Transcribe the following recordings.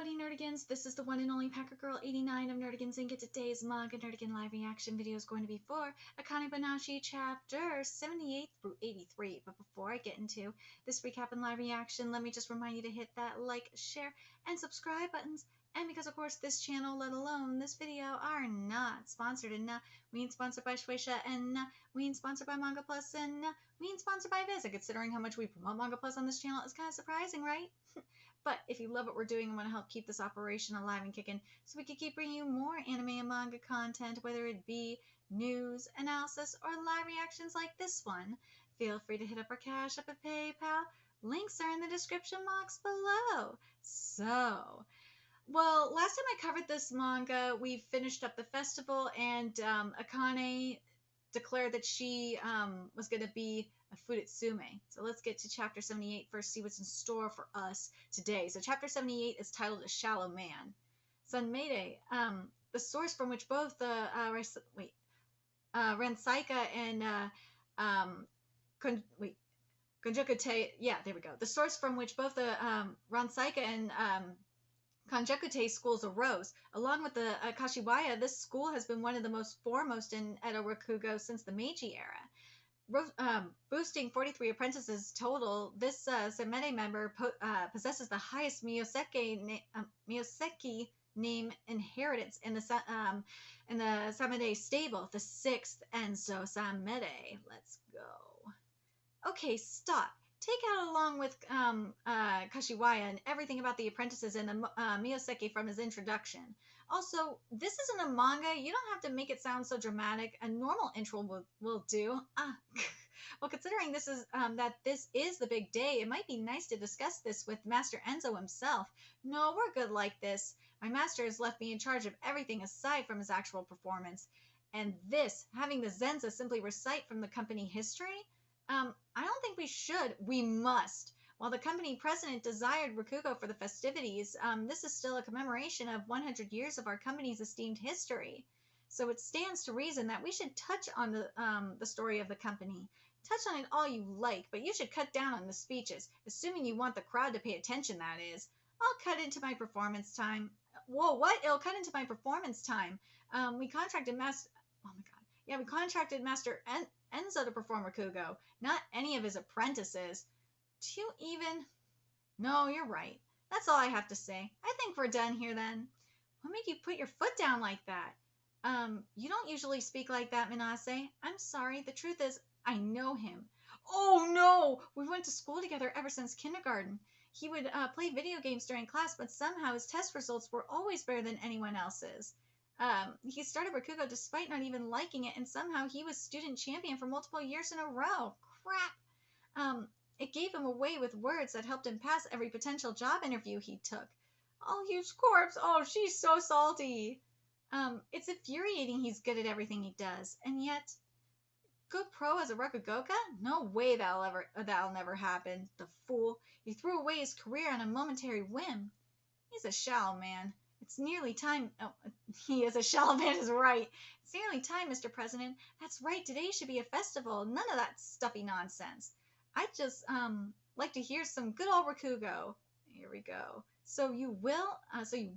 Howdy Nerdigans, this is the one and only Packer Girl 89 of Nerdigans, and today's Manga Nerdigan live reaction video is going to be for Akane-banashi chapter 78 through 83. But before I get into this recap and live reaction, let me just remind you to hit that like, share, and subscribe buttons. And because, of course, this channel, let alone this video, are not sponsored, and we ain't sponsored by Shueisha, and we ain't sponsored by Manga Plus, and we ain't sponsored by Viz. Considering how much we promote Manga Plus on this channel, it's kind of surprising, right? But if you love what we're doing and want to help keep this operation alive and kicking so we can keep bringing you more anime and manga content, whether it be news, analysis, or live reactions like this one, feel free to hit up our Cash App and PayPal. Links are in the description box below. So, well, last time I covered this manga, we finished up the festival, and Akane declared that she was going to be a Fudetsume. So let's get to chapter 78 first, see what's in store for us today. So chapter 78 is titled A Shallow Man. Sunmade, the source from which both the Ransaika and Konjukute, yeah, there we go. The source from which both the Ransaika and Konjukute schools arose. Along with the Kashiwaya, this school has been one of the most foremost in Edo Rakugo since the Meiji era. Boosting 43 apprentices total, this Semete member possesses the highest Miyoseki name inheritance in the Samede stable, the 6th Enzo Samede. Let's go. Okay, stop. Take out along with Kashiwaya and everything about the apprentices and the Miyoseki from his introduction. Also, this isn't a manga. You don't have to make it sound so dramatic. A normal intro will do. Well, considering this is that this is the big day, it might be nice to discuss this with Master Enzo himself. No, we're good like this. My master has left me in charge of everything aside from his actual performance. And this, having the Zenza simply recite from the company history, I don't think we should. We must. While the company president desired Rakugo for the festivities, this is still a commemoration of 100 years of our company's esteemed history. So it stands to reason that we should touch on the story of the company. Touch on it all you like, but you should cut down on the speeches, assuming you want the crowd to pay attention, that is. I'll cut into my performance time. Whoa, what? It'll cut into my performance time. We contracted Master... Oh my god. Yeah, we contracted Master Enzo to perform Rakugo, not any of his apprentices. Too even? No, you're right. That's all I have to say. I think we're done here then. What made you put your foot down like that? You don't usually speak like that, Minase. I'm sorry. The truth is, I know him. Oh no! We went to school together ever since kindergarten. He would play video games during class, but somehow his test results were always better than anyone else's. He started Rakugo despite not even liking it, and somehow he was student champion for multiple years in a row. Crap! It gave him away with words that helped him pass every potential job interview he took. Oh, huge corpse! Oh, she's so salty! It's infuriating he's good at everything he does, and yet... Go pro as a Rakugoka? No way that'll never happen. The fool. He threw away his career on a momentary whim. He's a shallow man. It's nearly time... Oh, he is a shallow man is right. It's nearly time, Mr. President. That's right, today should be a festival. None of that stuffy nonsense. I'd just, like to hear some good old Rakugo. Here we go. So you will actually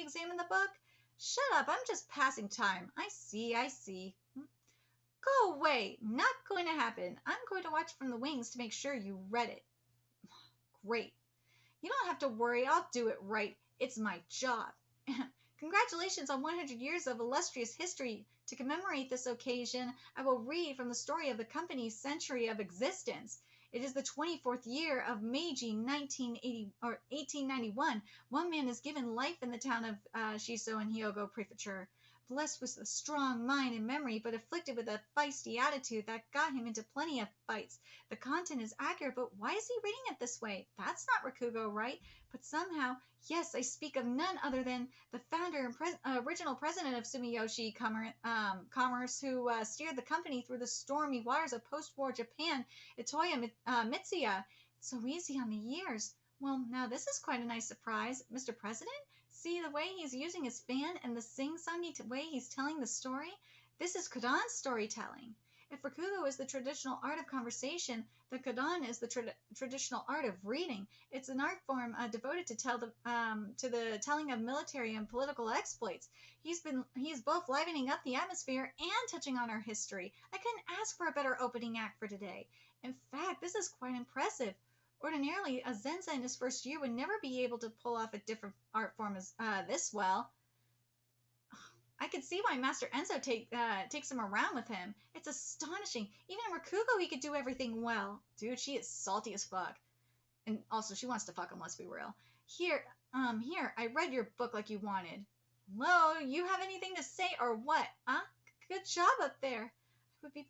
examine the book? Shut up, I'm just passing time. I see. Go away. Not going to happen. I'm going to watch from the wings to make sure you read it. Great. You don't have to worry, I'll do it right. It's my job. Congratulations on 100 years of illustrious history. To commemorate this occasion, I will read from the story of the company's century of existence. It is the 24th year of Meiji 1891. One man is given life in the town of Shiso in Hyogo Prefecture. Blessed with a strong mind and memory, but afflicted with a feisty attitude that got him into plenty of fights. The content is accurate, but why is he reading it this way? That's not Rakugo, right? But somehow, yes, I speak of none other than the founder and original president of Sumiyoshi Commerce, who steered the company through the stormy waters of post-war Japan, Itoya Mitsuya. It's so easy on the years. Well, now this is quite a nice surprise. Mr. President? See the way he's using his fan and the sing-songy way he's telling the story? This is Kodan's storytelling. If Rakugo is the traditional art of conversation, the Kodan is the traditional art of reading. It's an art form devoted to the telling of military and political exploits. He's both livening up the atmosphere and touching on our history. I couldn't ask for a better opening act for today. In fact, this is quite impressive. Ordinarily, a Zenza in his first year would never be able to pull off a different art form as this well. I could see why Master Enzo takes him around with him. It's astonishing. Even in Rakugo, he could do everything well. Dude, she is salty as fuck. And also, she wants to fuck him, let's be real. Here, I read your book like you wanted. Hello, you have anything to say or what? Huh? Good job up there. I would be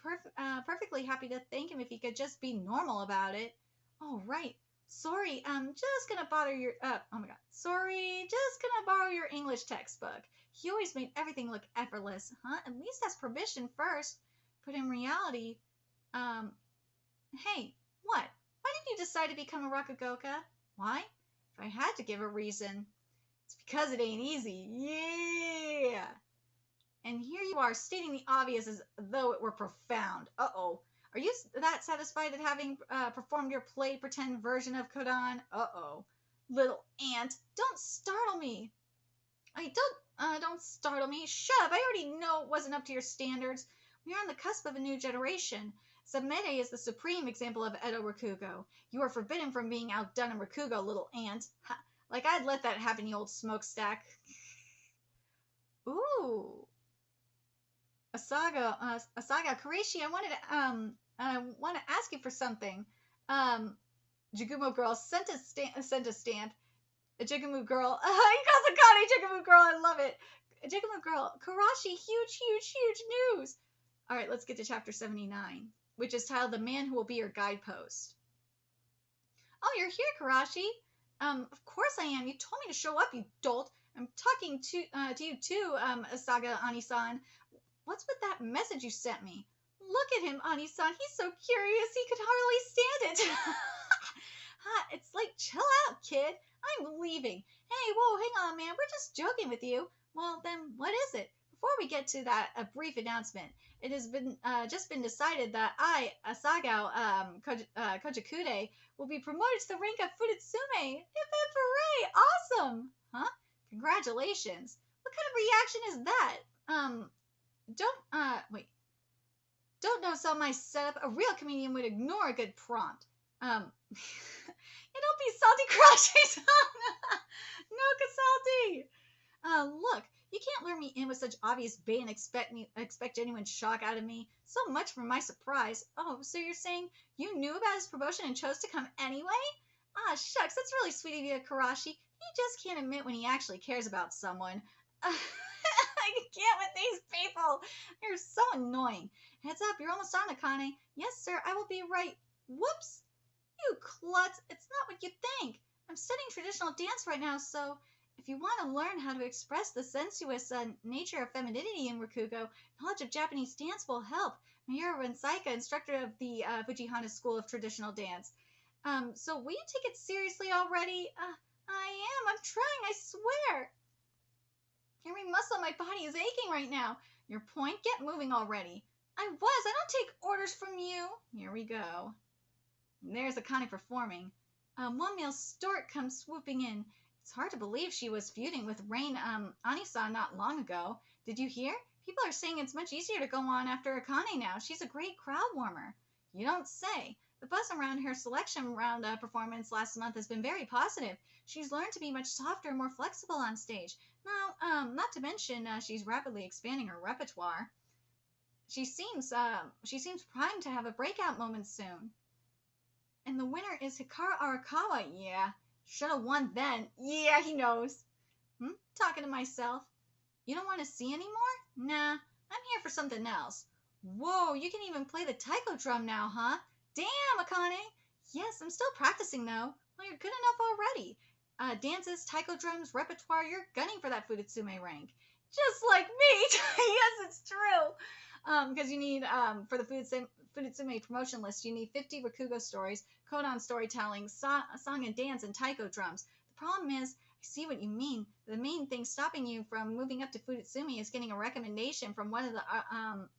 perfectly happy to thank him if he could just be normal about it. Oh, right. Sorry, just gonna bother your, oh my god. Sorry, just gonna borrow your English textbook. He always made everything look effortless, huh? At least ask permission first. But in reality, hey, what? Why did you decide to become a Rakugoka? Why? If I had to give a reason, it's because it ain't easy. Yeah! And here you are, stating the obvious as though it were profound. Uh-oh. Are you that satisfied at having performed your play pretend version of Kodan? Uh-oh. Little ant, don't startle me. Don't startle me. Shut up. I already know it wasn't up to your standards. We are on the cusp of a new generation. Samete is the supreme example of Edo Rakugo. You are forbidden from being outdone in Rakugo, little ant. Ha, like I'd let that happen, you old smokestack. Ooh. Asaga, Kureishi, I want to ask you for something. Jagumo girl sent a stamp. Jigumu girl. He calls Akane Jigumu girl. I love it. Jigumu girl. Karashi. Huge news. All right, let's get to chapter 79, which is titled The Man Who Will Be Your Guidepost. Oh, you're here, Karashi. Of course I am. You told me to show up, you dolt. I'm talking to you too, Asaga Ani-san. What's with that message you sent me? Look at him, Ani-san. He's so curious he could hardly stand it. It's like, chill out, kid. I'm leaving. Hey, whoa, hang on, man. We're just joking with you. Well, then, what is it? Before we get to that, a brief announcement. It has been just been decided that I, Asagao Kojakude, will be promoted to the rank of Fudetsume. Hip hip hooray! Awesome! Huh? Congratulations. What kind of reaction is that? Wait. Don't know some my setup. A real comedian would ignore a good prompt. Don't be salty, Karashi-san. No, Kasalti. Look, you can't lure me in with such obvious bait and expect genuine shock out of me. So much for my surprise. Oh, so you're saying you knew about his promotion and chose to come anyway? Ah, shucks, that's really sweet of you, Karashi. He just can't admit when he actually cares about someone. I can't with these people. They're so annoying. Heads up, you're almost on, Akane. Yes, sir, I will be right. Whoops. You klutz, it's not what you think. I'm studying traditional dance right now, so if you want to learn how to express the sensuous nature of femininity in Rakugo, knowledge of Japanese dance will help. Miura Rensaika, instructor of the Fujihana School of Traditional Dance. So will you take it seriously already? I am. I'm trying, I swear. Every muscle in my body is aching right now. Your point? Get moving already. I don't take orders from you. Here we go. And there's Akane performing. One male stork comes swooping in. It's hard to believe she was feuding with Rain Ani-san not long ago. Did you hear? People are saying it's much easier to go on after Akane now. She's a great crowd warmer. You don't say. The buzz around her selection round performance last month has been very positive. She's learned to be much softer and more flexible on stage. Now, not to mention, she's rapidly expanding her repertoire. She seems primed to have a breakout moment soon. And the winner is Hikaru Arakawa. Yeah, should have won then. Yeah, he knows. Talking to myself. You don't want to see anymore? Nah, I'm here for something else. Whoa, you can even play the taiko drum now, huh? Damn, Akane. Yes, I'm still practicing, though. Well, you're good enough already. Dances, taiko drums, repertoire, you're gunning for that Fudetsume rank. Just like me. Yes, it's true. Because you need, for the Fudetsume promotion list, you need 50 Rakugo stories, Kodan storytelling, song and dance, and taiko drums. The problem is, I see what you mean. The main thing stopping you from moving up to Fudetsume is getting a recommendation from one of the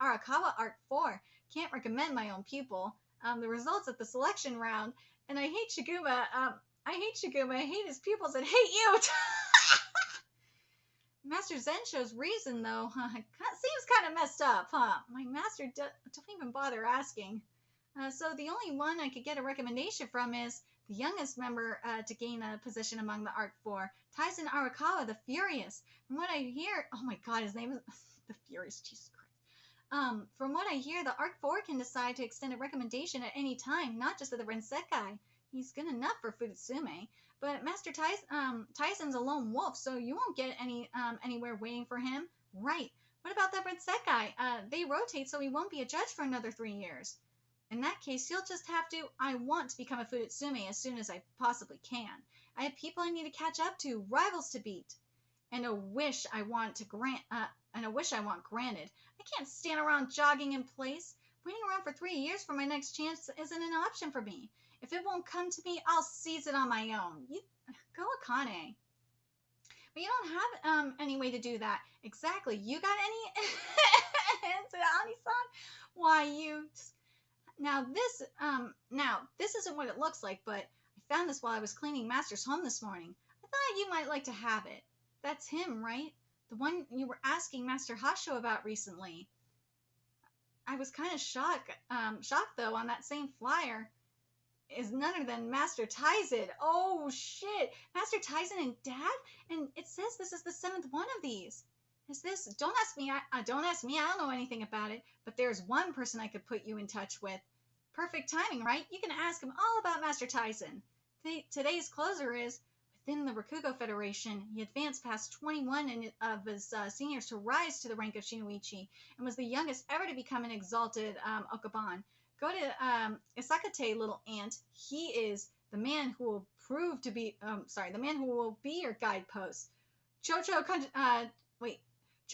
Arakawa Art 4. Can't recommend my own pupil. The results of the selection round, and I hate Shiguma. I hate his pupils, and hate you. Master Zensho's reason, though, seems kind of messed up, huh? My master don't even bother asking. So the only one I could get a recommendation from is the youngest member to gain a position among the Arc Four, Tyson Arakawa, the Furious. From what I hear, oh my God, his name is the Furious. Jesus Christ. From what I hear, the Arc Four can decide to extend a recommendation at any time, not just to the Rensekai. He's good enough for Fudutsume. But Master Tyson's a lone wolf, so you won't get anywhere waiting for him. Right. What about the Rensekai? They rotate, so he won't be a judge for another 3 years. In that case, you'll just have to. I want to become a Fudutsume as soon as I possibly can. I have people I need to catch up to, rivals to beat, and a wish I want granted. I can't stand around jogging in place. Waiting around for 3 years for my next chance isn't an option for me. If it won't come to me, I'll seize it on my own. Go Akane. But you don't have any way to do that. Exactly. You got any answer, Ani-san? Why, you... Now this isn't what it looks like, but I found this while I was cleaning Master's home this morning. I thought you might like to have it. That's him, right? The one you were asking Master Hasho about recently. I was kind of shocked though, on that same flyer is none other than Master Tyson. Oh shit, Master Tyson and Dad? And it says this is the 7th one of these. Is this? Don't ask me. I don't know anything about it. But there's one person I could put you in touch with. Perfect timing, right? You can ask him all about Master Tyson. Today's closer is within the Rakugo Federation. He advanced past 21 of his seniors to rise to the rank of Shinoichi, and was the youngest ever to become an exalted Okaban. Go to Isakate, little aunt. He is the man who will the man who will be your guidepost. Chakatu.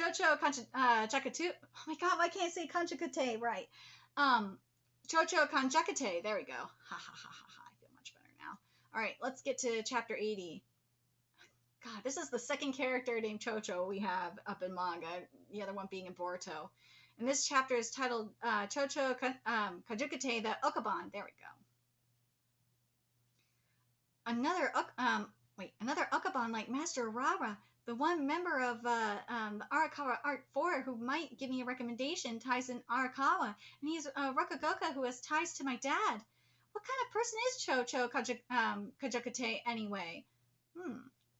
Oh my God, why can't I say Kanjakate right? Chocho Kanjakate. There we go. Ha ha ha ha ha. I feel much better now. All right, let's get to chapter 80. God, this is the second character named Chocho we have up in manga. The other one being in Boruto. And this chapter is titled Chocho Kajukate the Okaban. There we go. Another Okaban like Master Rara, the one member of the Arakawa Art 4 who might give me a recommendation, Tyson Arakawa. And he's a Rokugoka who has ties to my dad. What kind of person is Chocho Kajukate anyway?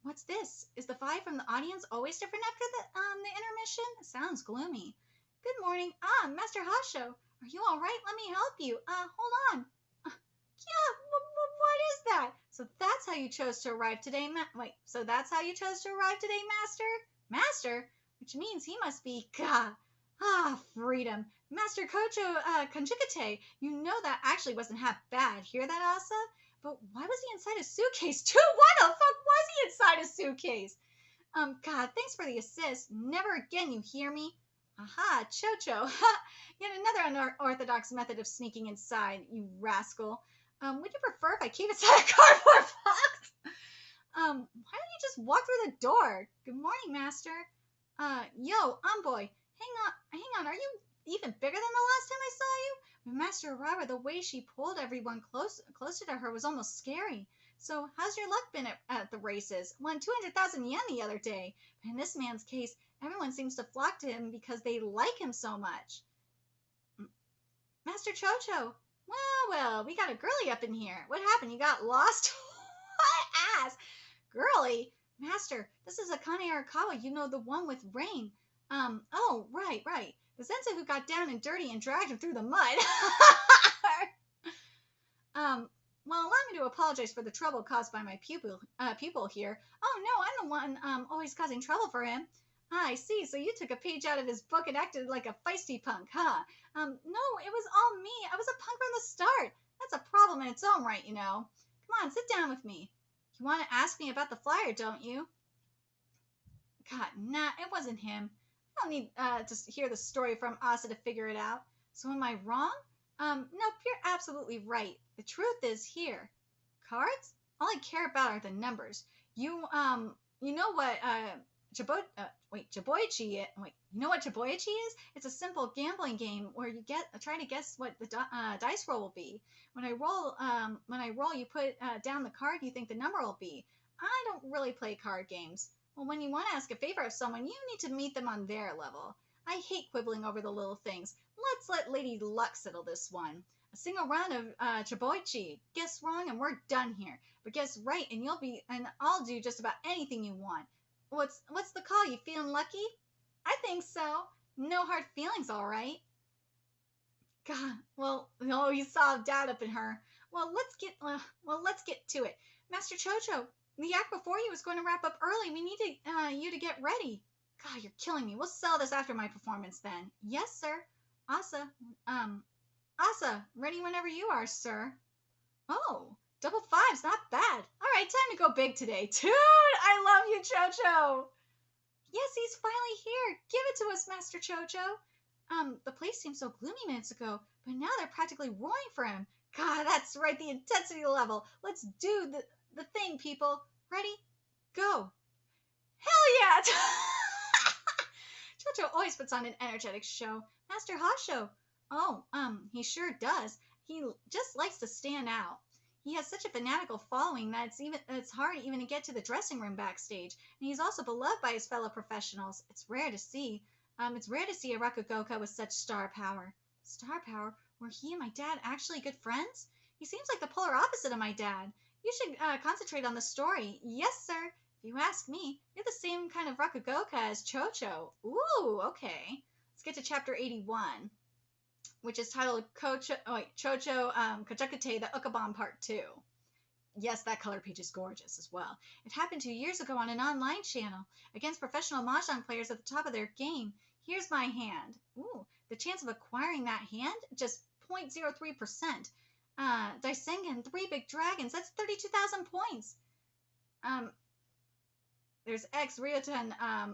What's this? Is the vibe from the audience always different after the intermission? It sounds gloomy. Good morning. Master Hasho. Are you all right? Let me help you. Hold on. Yeah, what is that? So that's how you chose to arrive today, so that's how you chose to arrive today, Master? Master? Which means he must be, freedom. Master Kocho Kanjukate. You know that actually wasn't half bad. Hear that, Asa? But why was he inside a suitcase too? Why the fuck was he inside a suitcase? God, thanks for the assist. Never again, you hear me? Aha, Chocho. Yet another unorthodox method of sneaking inside, you rascal. Would you prefer if I keep inside a cardboard box? Why don't you just walk through the door? Good morning, Master. Yo, Amboy, hang on, are you even bigger than the last time I saw you? With Master Rara, the way she pulled everyone closer to her was almost scary. So, how's your luck been at the races? Won 200,000 yen the other day. But in this man's case, everyone seems to flock to him because they like him so much. Master Chocho. Well, we got a girly up in here. What happened? You got lost? What ass? Girly? Master, this is Akane Arakawa, you know, the one with Rain. Oh, right. The sensei who got down and dirty and dragged him through the mud. Well, allow me to apologize for the trouble caused by my pupil here. Oh, no, I'm the one always causing trouble for him. I see, so you took a page out of his book and acted like a feisty punk, huh? No, it was all me. I was a punk from the start. That's a problem in its own right, you know. Come on, sit down with me. You want to ask me about the flyer, don't you? God, nah, it wasn't him. I don't need to hear the story from Asa to figure it out. So am I wrong? Nope, you're absolutely right. The truth is here. Cards? All I care about are the numbers. You know what Jaboichi. Wait, you know what Jaboichi is? It's a simple gambling game where you try to guess what the dice roll will be. When I roll, you put down the card you think the number will be. I don't really play card games. Well, when you want to ask a favor of someone, you need to meet them on their level. I hate quibbling over the little things. Let's let Lady Luck settle this one. A single round of Chaboichi. Guess wrong and we're done here. But guess right and I'll do just about anything you want. What's the call? You feeling lucky? I think so. No hard feelings, all right. God, well, oh, you saw doubt up in her. Let's get to it. Master Chocho, the act before you was going to wrap up early. We need you to get ready. God, you're killing me. We'll sell this after my performance then. Yes, sir. Asa, ready whenever you are, sir. Oh, double fives, not bad. All right, time to go big today. Dude, I love you, Chocho. Yes, he's finally here. Give it to us, Master Chocho. The place seemed so gloomy minutes ago, but now they're practically roaring for him. God, that's right, the intensity level. Let's do the thing, people. Ready? Go. Hell yeah! Chocho always puts on an energetic show. Master Hasho. Oh, he sure does. He just likes to stand out. He has such a fanatical following that it's hard even to get to the dressing room backstage. And he's also beloved by his fellow professionals. It's rare to see. It's rare to see a Rakugoka with such star power. Star power? Were he and my dad actually good friends? He seems like the polar opposite of my dad. You should concentrate on the story. Yes, sir. If you ask me, you're the same kind of Rakugoka as Chocho. Ooh, okay. Let's get to chapter 81, which is titled Chocho Kajukute the Ukabon Part 2. Yes, that color page is gorgeous as well. It happened 2 years ago on an online channel against professional mahjong players at the top of their game. Here's my hand. Ooh, the chance of acquiring that hand? Just 0.03%. Daisengen, 3 big dragons. That's 32,000 points. There's X Ryoten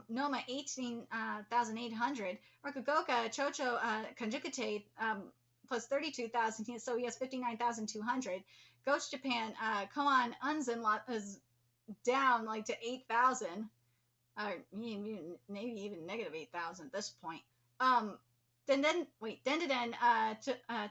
Noma 18,800. Rakugoka Chocho Kanjukute plus 32,000, so he has 59,200. Ghost Japan Koan Unzen is down like to 8,000. Maybe even negative 8,000 at this point. Denden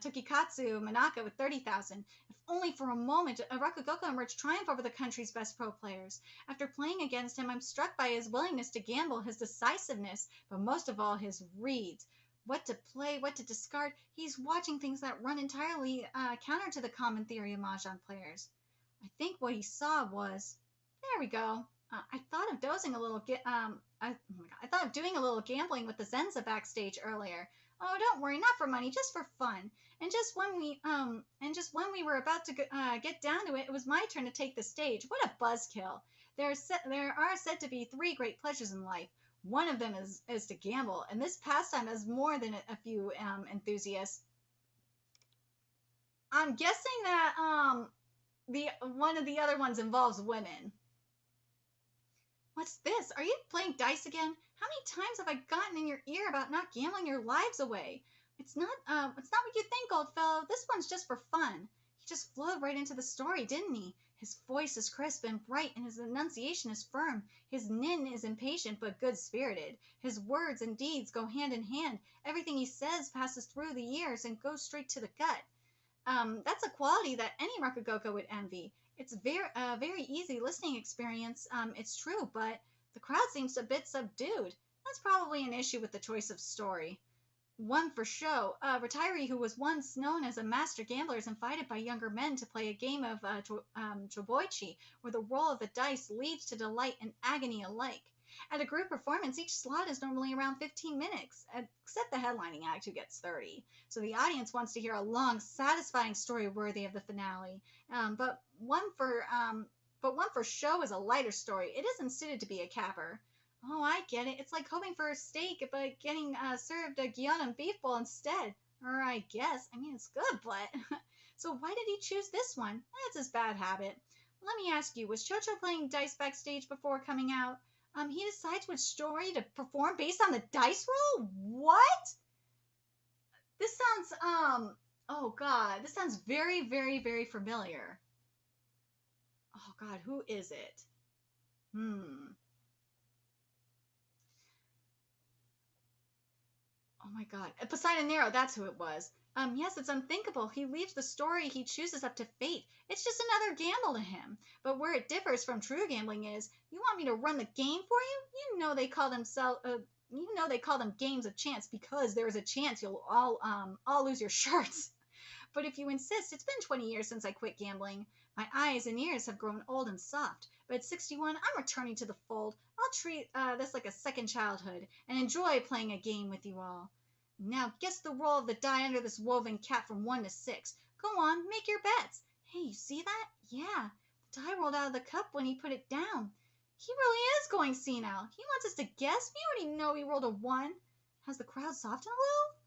Tokikatsu Manaka with 30,000. If only for a moment, Rakugoka emerged triumph over the country's best pro players. After playing against him, I'm struck by his willingness to gamble, his decisiveness, but most of all, his reads. What to play, what to discard. He's watching things that run entirely counter to the common theory of mahjong players. I think what he saw was... There we go. I thought of dozing a little... I thought of doing a little gambling with the Zenza backstage earlier. Oh, don't worry, not for money, just for fun. And just when we were about to get down to it, it was my turn to take the stage. What a buzzkill! There are said to be 3 great pleasures in life. One of them is to gamble, and this pastime has more than a few enthusiasts. I'm guessing that one of the other ones involves women. What's this? Are you playing dice again? How many times have I gotten in your ear about not gambling your lives away? It's not what you think, old fellow. This one's just for fun. He just flowed right into the story, didn't he? His voice is crisp and bright, and his enunciation is firm. His nin is impatient but good-spirited. His words and deeds go hand in hand. Everything he says passes through the ears and goes straight to the gut. That's a quality that any Rakugoka would envy. It's very easy listening experience, it's true, but the crowd seems a bit subdued. That's probably an issue with the choice of story. One for show. A retiree who was once known as a master gambler is invited by younger men to play a game of Choboichi, where the roll of the dice leads to delight and agony alike. At a group performance, each slot is normally around 15 minutes, except the headlining act, who gets 30. So the audience wants to hear a long, satisfying story worthy of the finale. But one for show is a lighter story. It isn't suited to be a capper. Oh, I get it. It's like hoping for a steak, but getting served a Guyana beef bowl instead. Or I guess. I mean, it's good, but... So why did he choose this one? That's his bad habit. Let me ask you, was Chocho playing dice backstage before coming out? He decides which story to perform based on the dice roll? What? This sounds, oh God, this sounds very, very, very familiar. Oh God, who is it? Oh my God. Poseidon Nero, that's who it was. Yes, it's unthinkable. He leaves the story he chooses up to fate. It's just another gamble to him. But where it differs from true gambling is, you want me to run the game for you? You know they call them games of chance because there is a chance you'll all lose your shirts. But if you insist, it's been 20 years since I quit gambling. My eyes and ears have grown old and soft, but at 61, I'm returning to the fold. I'll treat this like a second childhood and enjoy playing a game with you all. Now guess the roll of the die under this woven cap from 1 to 6. Go on, make your bets. Hey, you see that? Yeah, the die rolled out of the cup when he put it down. He really is going senile. He wants us to guess. We already know he rolled a 1. Has the crowd softened a little?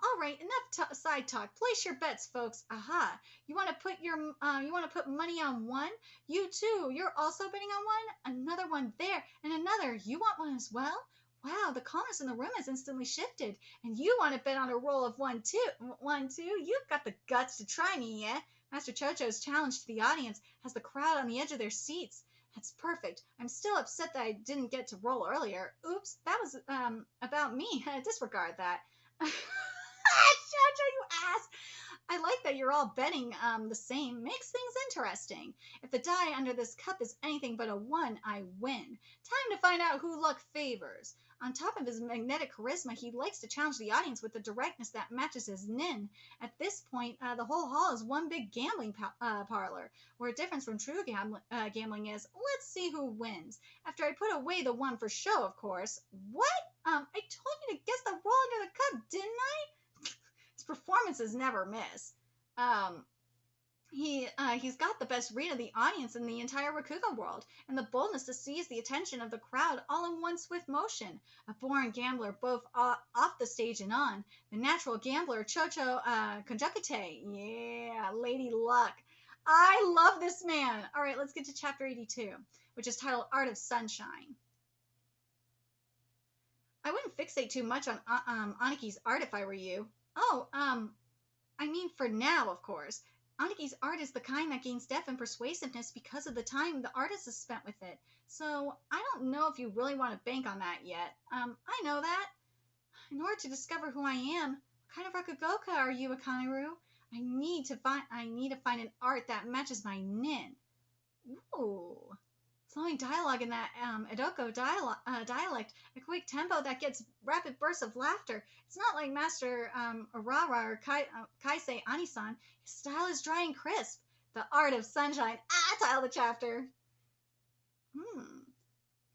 All right, enough side talk. Place your bets, folks. Aha! You want to put money on 1? You too. You're also betting on 1. Another one there, and another. You want one as well? Wow, the calmness in the room has instantly shifted. And you want to bet on a roll of 1 too? 1 too? You've got the guts to try me, yeah? Master CHOCHO's challenge to the audience has the crowd on the edge of their seats. That's perfect. I'm still upset that I didn't get to roll earlier. Oops, that was about me. Disregard that. CHOCHO, you ass! I like that you're all betting the same. Makes things interesting. If the die under this cup is anything but a 1, I win. Time to find out who luck favors. On top of his magnetic charisma, he likes to challenge the audience with a directness that matches his nin. At this point, the whole hall is one big gambling parlor, where a difference from true gambling is, let's see who wins. After I put away the 1 for show, of course. What? I told you to guess the roll under the cup, didn't I? His performances never miss. He's got the best read of the audience in the entire Rakugo world, and the boldness to seize the attention of the crowd all in one swift motion. A born gambler both off the stage and on. The natural gambler, CHOCHO Konjukute. Yeah, Lady Luck. I love this man. All right, let's get to chapter 82, which is titled Art of Sunshine. I wouldn't fixate too much on Aniki's art if I were you. Oh, I mean for now, of course. Aniki's art is the kind that gains depth and persuasiveness because of the time the artist has spent with it. So I don't know if you really want to bank on that yet. I know that. In order to discover who I am, what kind of Rakugoka are you, Akane? I need to find an art that matches my nin. Ooh. Flowing dialogue in that Edoko dialect, a quick tempo that gets rapid bursts of laughter. It's not like Master Urara or Kaisei Anisan. His style is dry and crisp. The Art of Sunshine. Title the chapter.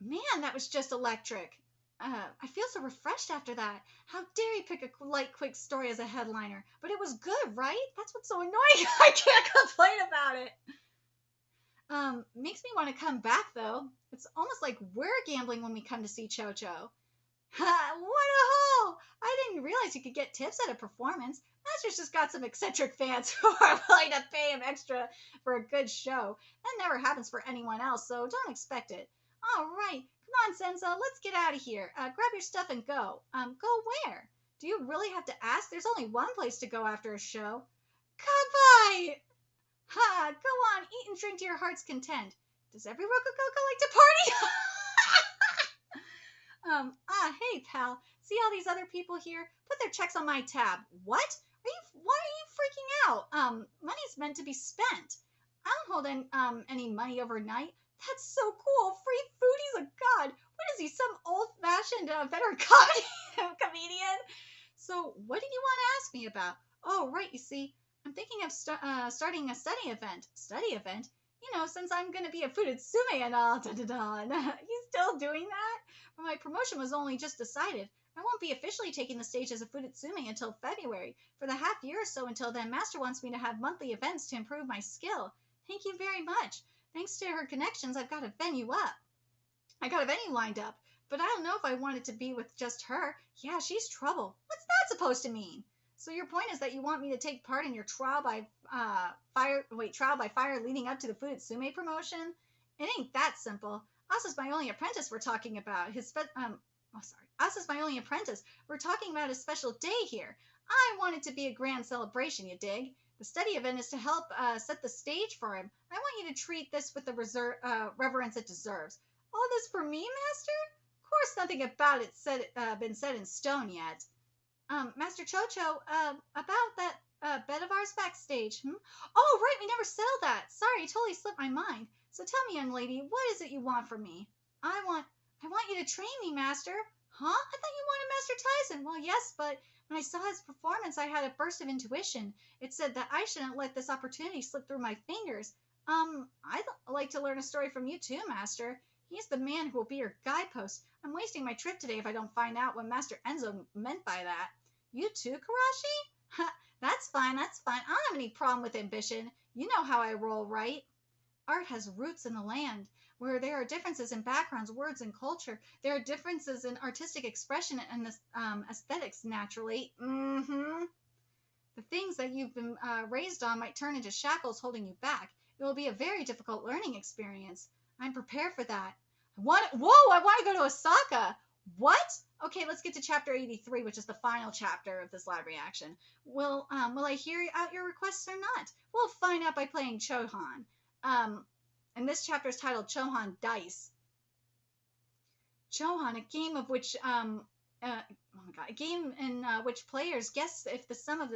Man, that was just electric. I feel so refreshed after that. How dare you pick a light, quick story as a headliner? But it was good, right? That's what's so annoying. I can't complain about it. Makes me want to come back, though. It's almost like we're gambling when we come to see CHOCHO. Ha! What a hole! I didn't realize you could get tips at a performance. Master's just got some eccentric fans who are willing to pay him extra for a good show. That never happens for anyone else, so don't expect it. All right. Come on, Senzo. Let's get out of here. Grab your stuff and go. Go where? Do you really have to ask? There's only one place to go after a show. Goodbye! Ha! Go on, eat and drink to your heart's content. Does every Rocococo like to party? Hey, pal. See all these other people here? Put their checks on my tab. What? Why are you freaking out? Money's meant to be spent. I don't hold any money overnight. That's so cool. Free food. He's a god. What is he, some old-fashioned veteran comedian? So, what did you want to ask me about? Oh, right, you see. I'm thinking of starting a study event. Study event? You know, since I'm going to be a Fudetsume and all. He's still doing that? Well, my promotion was only just decided. I won't be officially taking the stage as a Fudetsume until February. For the half year or so until then, Master wants me to have monthly events to improve my skill. Thank you very much. Thanks to her connections, I've got a venue lined up. But I don't know if I want it to be with just her. Yeah, she's trouble. What's that supposed to mean? So your point is that you want me to take part in your trial by fire leading up to the Fudetsume promotion? It ain't that simple. Asa's my only apprentice we're talking about. Asa's my only apprentice. We're talking about his special day here. I want it to be a grand celebration, you dig? The study event is to help set the stage for him. I want you to treat this with the reverence it deserves. All this for me, Master? Of course nothing about it been set in stone yet. Master Chocho, about that bed of ours backstage. Hmm? Oh, right, we never settled that. Sorry, it totally slipped my mind. So tell me, young lady, what is it you want from me? I want, I want you to train me, Master. Huh? I thought you wanted Master Tyson. Well, yes, but when I saw his performance, I had a burst of intuition. It said that I shouldn't let this opportunity slip through my fingers. I'd like to learn a story from you too, Master. He's the man who will be your guidepost. I'm wasting my trip today if I don't find out what Master Enzo meant by that. You too, Karashi? That's fine, that's fine. I don't have any problem with ambition. You know how I roll, right? Art has roots in the land. Where there are differences in backgrounds, words, and culture, there are differences in artistic expression and aesthetics, naturally. Mm-hmm. The things that you've been raised on might turn into shackles holding you back. It will be a very difficult learning experience. I'm prepared for that. I want to go to Osaka. What? Okay, let's get to chapter 83, which is the final chapter of this live reaction. Will I hear out your requests or not? We'll find out by playing Chohan. And this chapter is titled Chohan Dice. Chohan, a game of which oh my god, a game in which players guess if the sum of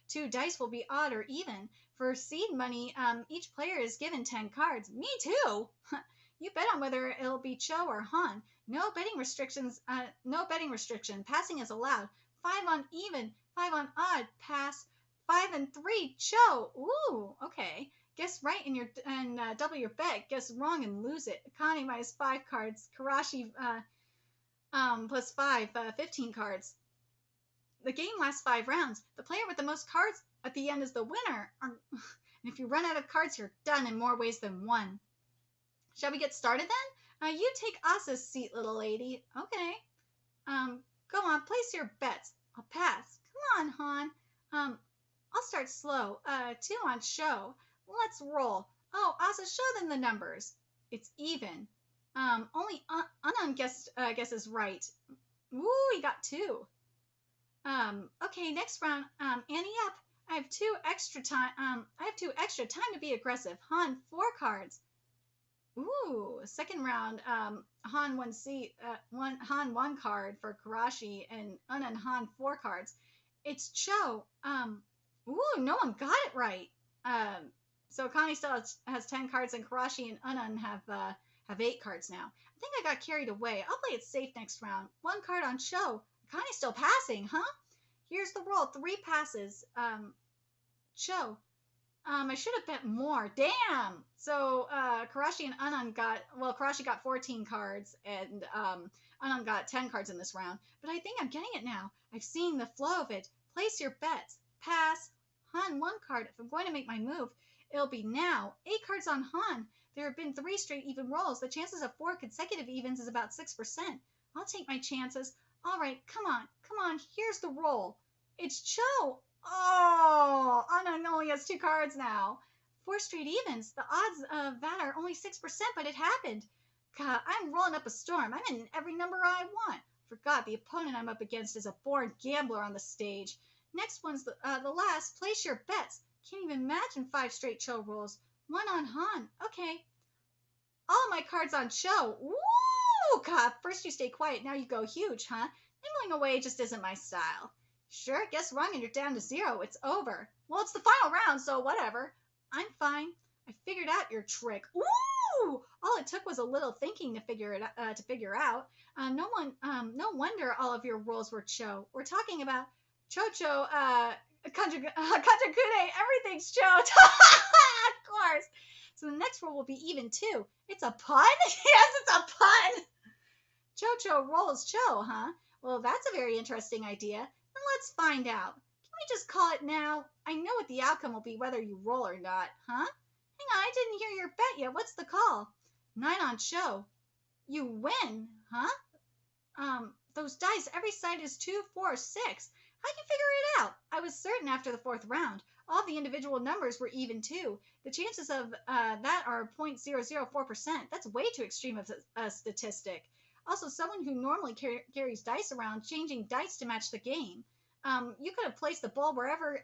two dice will be odd or even. For seed money, each player is given 10 cards. Me too. You bet on whether it'll be Cho or Han. No betting restrictions. No betting restriction. Passing is allowed. 5 on even. 5 on odd. Pass. 5 and 3. Cho. Ooh. Okay. Guess right and double your bet. Guess wrong and lose it. Akane minus 5 cards. Karashi plus 5, 15 cards. The game lasts 5 rounds. The player with the most cards at the end is the winner. And if you run out of cards, you're done in more ways than one. Shall we get started then? You take Asa's seat, little lady. Okay. Go on, place your bets. I'll pass. Come on, Han. I'll start slow. 2 on show. Let's roll. Oh, Asa, show them the numbers. It's even. Only Anan guesses right. Woo, he got 2. Okay, next round. Annie up. I have 2 extra time. Time to be aggressive. Han, 4 cards. Ooh, second round. Han 1 seat. Han 1 card for Karashi, and Anan Han 4 cards. It's Cho. Ooh, no one got it right. So Akane still has 10 cards, and Karashi and Anan have 8 cards now. I think I got carried away. I'll play it safe next round. 1 card on show. Akane's still passing, huh? Here's the roll. 3 passes. Show. I should have bet more. Damn! So, Karashi and Anan Karashi got 14 cards, and, Anan got 10 cards in this round. But I think I'm getting it now. I've seen the flow of it. Place your bets. Pass. Han 1 card. If I'm going to make my move, it'll be now. 8 cards on Han. There have been 3 straight even rolls. The chances of 4 consecutive evens is about 6%. I'll take my chances. All right, come on. Here's the roll. It's Cho. Oh, Anan only has 2 cards now. 4 straight evens. The odds of that are only 6%, but it happened. God, I'm rolling up a storm. I'm in every number I want. Forgot the opponent I'm up against is a born gambler on the stage. Next one's the last. Place your bets. Can't even imagine 5 straight Cho rolls. 1 on Han. Okay. All my cards on Cho. Woo! God, first you stay quiet, now you go huge, huh? Nibbling away just isn't my style. Sure, guess wrong and you're down to 0. It's over. Well, it's the final round, so whatever. I'm fine. I figured out your trick. Ooh! All it took was a little thinking to figure out. No wonder all of your rolls were Cho. We're talking about Chocho, Kanjakune, everything's Cho. Of course. So the next roll will be even too. It's a pun? Yes, it's a pun. Chocho rolls Cho, huh? Well, that's a very interesting idea. Then let's find out. Can we just call it now? I know what the outcome will be whether you roll or not, huh? Hang on, I didn't hear your bet yet. What's the call? 9 on Cho. You win, huh? Those dice, every side is 2, 4, 6. How'd you figure it out? I was certain after the 4th round. All the individual numbers were even too. The chances of that are 0.004%. That's way too extreme of a statistic. Also, someone who normally carries dice around, changing dice to match the game. You could have placed the ball where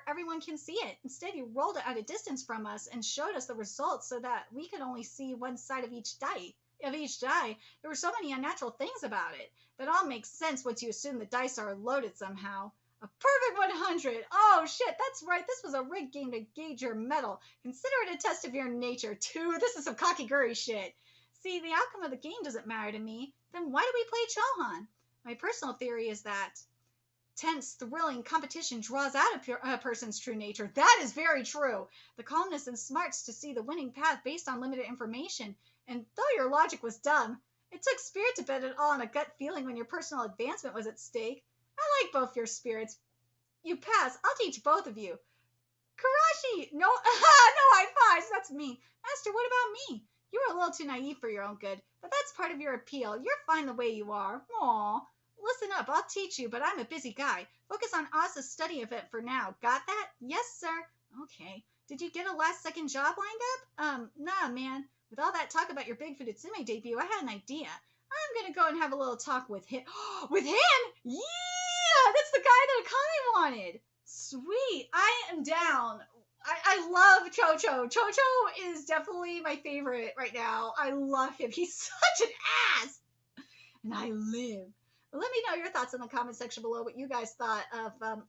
everyone can see it. Instead, you rolled it at a distance from us and showed us the results so that we could only see one side of each die. of each die, there were so many unnatural things about it. That all makes sense once you assume the dice are loaded somehow. A perfect 100! Oh shit, that's right, this was a rigged game to gauge your mettle. Consider it a test of your nature, too. This is some kakiguri shit. See, the outcome of the game doesn't matter to me. Then why do we play Chohan? My personal theory is that tense, thrilling competition draws out a person's true nature. That is very true. The calmness and smarts to see the winning path based on limited information. And though your logic was dumb, it took spirit to bet it all on a gut feeling when your personal advancement was at stake. I like both your spirits. You pass. I'll teach both of you. Karashi! No, no high fives. That's me. Master, what about me? You were a little too naive for your own good, but that's part of your appeal. You're fine the way you are. Aw. Listen up, I'll teach you, but I'm a busy guy. Focus on Asa's study event for now. Got that? Yes, sir. Okay. Did you get a last-second job lined up? Nah, man. With all that talk about your Big Fudutsume debut, I had an idea. I'm gonna go and have a little talk with him. With him? Yeah! That's the guy that Akane wanted. Sweet. I am down. I love CHOCHO. CHOCHO is definitely my favorite right now. I love him. He's such an ass. And I live. But let me know your thoughts in the comment section below, what you guys thought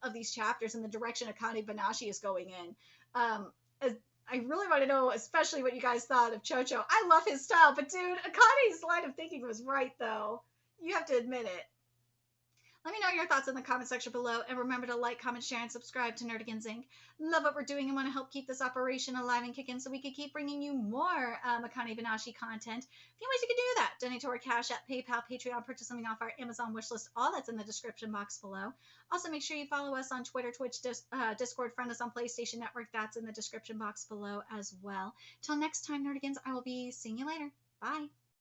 of these chapters and the direction Akane-banashi is going in. I really want to know, especially what you guys thought of CHOCHO. I love his style, but dude, Akane's line of thinking was right, though. You have to admit it. Let me know your thoughts in the comment section below, and remember to like, comment, share, and subscribe to Nerdigans Inc. Love what we're doing and want to help keep this operation alive and kicking so we can keep bringing you more Akane-banashi content. A few ways you can do that. Donate to our Cash App, PayPal, Patreon, purchase something off our Amazon wishlist. All that's in the description box below. Also, make sure you follow us on Twitter, Twitch, Discord, friend us on PlayStation Network. That's in the description box below as well. Till next time, Nerdigans, I will be seeing you later. Bye.